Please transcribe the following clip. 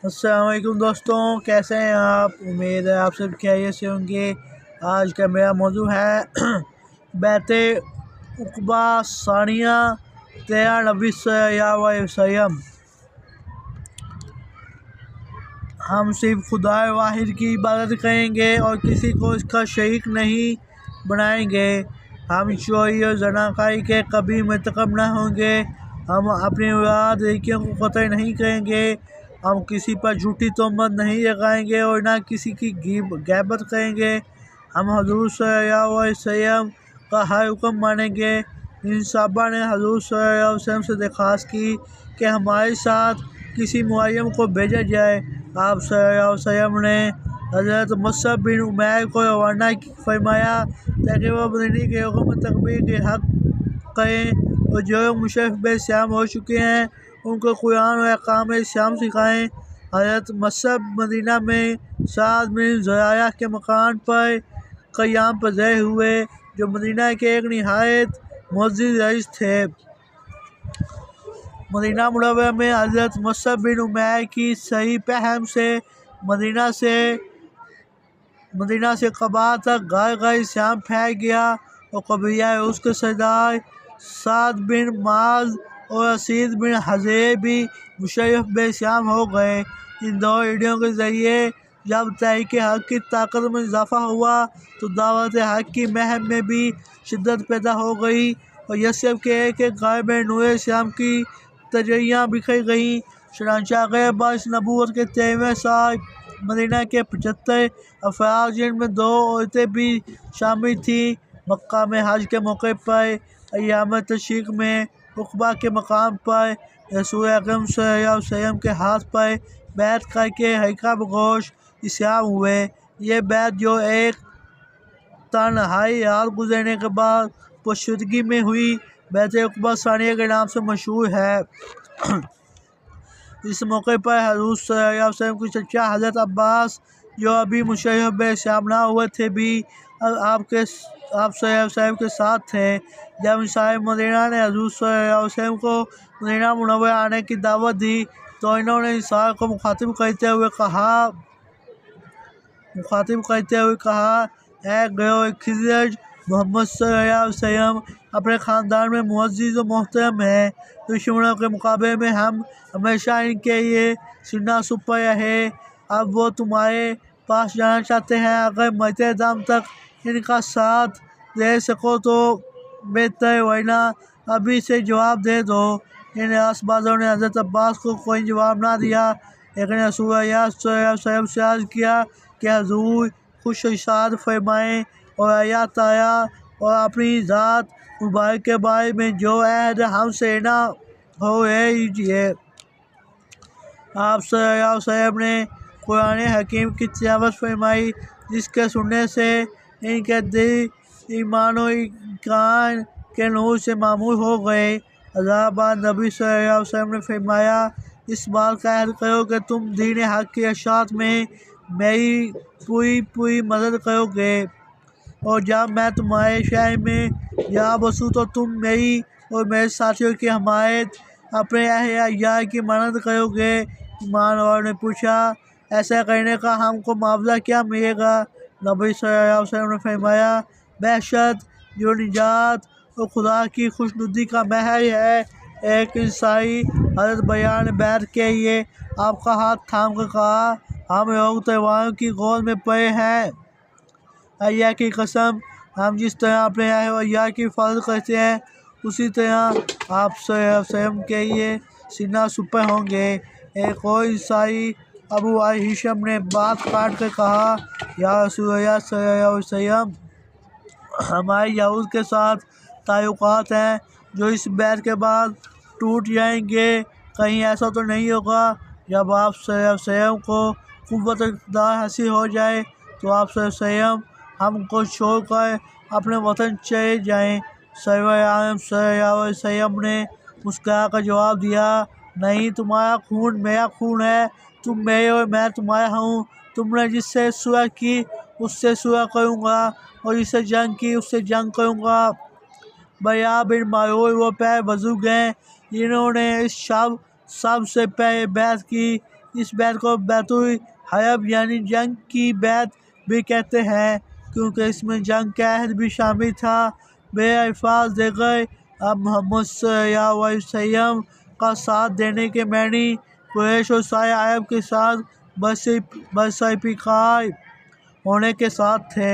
السلام علیکم دوستوں، کیسے ہیں آپ؟ امید ہے آپ سب خیریت سے ہوں گے۔ آج کا میرا موضوع ہے بیعت عقبہ ثانیہ 13 نبی صلی اللہ علیہ وسلم۔ ہم صرف خدا واحد کی عبادت کریں گے اور کسی کو اس کا شریک نہیں بنائیں گے۔ ہم چوری اور زناکاری کے کبھی مرتکب نہ ہوں گے۔ ہم اپنی اولاد لڑکیوں کو قتل نہیں کریں گے۔ ہم کسی پر جھوٹی تہمت نہیں لگائیں گے اور نہ کسی کی غیبت کریں گے۔ ہم حضور صلی اللہ علیہ وسلم کا ہر حکم مانیں گے۔ ان صحابہ نے حضور صلی اللہ علیہ وسلم سے درخواست کی کہ ہمارے ساتھ کسی معلم کو بھیجا جائے۔ آپ صلی اللہ علیہ وسلم نے حضرت مصعب بن عمیر کو روانہ فرمایا تاکہ وہ مدینے کے لوگوں میں تکبیر کے حق کریں اور جو لوگ مشرف اسلام ہو چکے ہیں ان کو قرآن و احکام اسلام سکھائیں۔ حضرت مصعب مدینہ میں سعد بن زرارہ کے مکان پر قیام پذیر ہوئے، جو مدینہ کے ایک نہایت معزز رئیس تھے۔ مدینہ منورہ میں حضرت مصعب بن عمیر کی صحیح فہم سے مدینہ سے قبا تک گھر گھر اسلام پھیل گیا اور قبیلہ اوس کے سردار سعد بن معاذ اور اسید بن حضیر بھی مشرف اسلام ہو گئے۔ ان دو لیڈروں کے ذریعے جب تحریک حق کی طاقت میں اضافہ ہوا تو دعوت حق کی مہم میں بھی شدت پیدا ہو گئی اور یثرب کے ایک ایک گھر میں نور اسلام کی تجلیاں بکھر گئیں۔ چنانچہ اگلے برس نبوت کے 13ویں سال مدینہ کے 75 افراد، جن میں 2 عورتیں بھی شامل تھیں، مکہ میں حج کے موقع پر ایام تشریق میں عقبہ کے مقام پر رسول اکرم صلی اللہ علیہ وسلم کے ہاتھ پر بیعت کر کے حلقہ بگوش اسلام ہوئے۔ یہ بیعت جو ایک تنہائی رات گزرنے کے بعد پرشیدگی میں ہوئی، بیعت عقبہ ثانیہ کے نام سے مشہور ہے۔ اس موقع پر حضور صلی اللہ علیہ وسلم کے چچا حضرت عباس، جو ابھی مشرف اسلام نہ ہوئے تھے، بھی آپ صلی اللہ علیہ وسلم کے ساتھ تھے۔ جب انصار مدینہ نے حضور صلی اللہ علیہ وسلم کو مدینہ منورہ آنے کی دعوت دی تو انہوں نے انصار کو مخاطب کرتے ہوئے کہا، اے گروہ خزرج، محمد صلی اللہ علیہ وسلم اپنے خاندان میں معزز و محترم ہیں۔ دشمنوں کے مقابلے میں ہم ہمیشہ ان کے لیے سینہ سپر رہے۔ اب وہ تمہارے پاس جانا چاہتے ہیں، اگر مرتے دم تک ان کا ساتھ دے سکو تو بہتر، ورنہ ابھی سے جواب دے دو۔ ان راست بازوں نے حضرت عباس کو کوئی جواب نہ دیا، لیکن رسول اللہ صلی اللہ علیہ وسلم سے عرض کیا کہ حضور خوش ارشاد فرمائیں اور اللہ تعالیٰ اور اپنی ذات مبارک کے بارے میں جو عہد ہم سے لینا ہو لے لیجیے۔ آپ صلی اللہ علیہ وسلم نے قرآن حکیم کی تلاوت فرمائی، جس کے سننے سے ان کے دل ایمان و یقین کے نور سے معمور ہو گئے۔ ہزار بار نبی صلی اللہ علیہ وسلم نے فرمایا، اس بات کا عہد کرو کہ تم دین حق کی اشاعت میں میری پوری مدد کرو گے، اور جب میں تمہارے شہر میں جا بسوں تو تم میری اور میرے ساتھیوں کی حمایت اپنے اہل عیال کی مانند کرو گے۔ ایمان والوں نے پوچھا، ایسا کرنے کا ہم کو معاوضہ کیا ملے گا؟ نبی صلی اللہ علیہ وسلم نے فرمایا، بے شک جو نجات اور خدا کی خوشنودی کا محل ہے۔ ایک انصاری حضرت بیار نے بیعت کے لیے آپ کا ہاتھ تھام کر کہا، ہم لوگ تلواروں کی گود میں پڑے ہیں، اللہ کی قسم ہم جس طرح اپنے اہل و عیال کی حفاظت کرتے ہیں اسی طرح آپ صلی اللہ علیہ وسلم کے لیے سینہ سپر ہوں گے۔ ایک اور انصاری ابو ہشام نے بات کاٹ کر کہا، یا رسول اللہ صلی اللہ علیہ وسلم، ہمارے یہود کے ساتھ تعلقات ہیں جو اس بیعت کے بعد ٹوٹ جائیں گے، کہیں ایسا تو نہیں ہوگا جب آپ صلی اللہ علیہ وسلم کو قوت و اقتدار حاصل ہو جائے تو آپ صلی اللہ علیہ وسلم ہم کو چھوڑ کر اپنے وطن چلے جائیں؟ سرور عالم صلی اللہ علیہ وسلم نے مسکرا کر جواب دیا، نہیں، تمہارا خون میرا خون ہے، تم میرے اور میں تمہارا ہوں۔ تم نے جس سے صلح کی اس سے صلح کروں گا اور جس سے جنگ کی اس سے جنگ کروں گا۔ برا بن معرور وہ پہلے بزرگ ہیں جنہوں نے اس سب سے پہلے بیعت کی۔ اس بیعت کو بیعت الحرب یعنی جنگ کی بیعت بھی کہتے ہیں، کیونکہ اس میں جنگ کا عہد بھی شامل تھا۔ بے الفاظ دیگر اب محمد صلی اللہ علیہ وسلم کا ساتھ دینے کے معنی قریش اور سارے عرب کے ساتھ برسر پیکار ہونے کے ساتھ تھے۔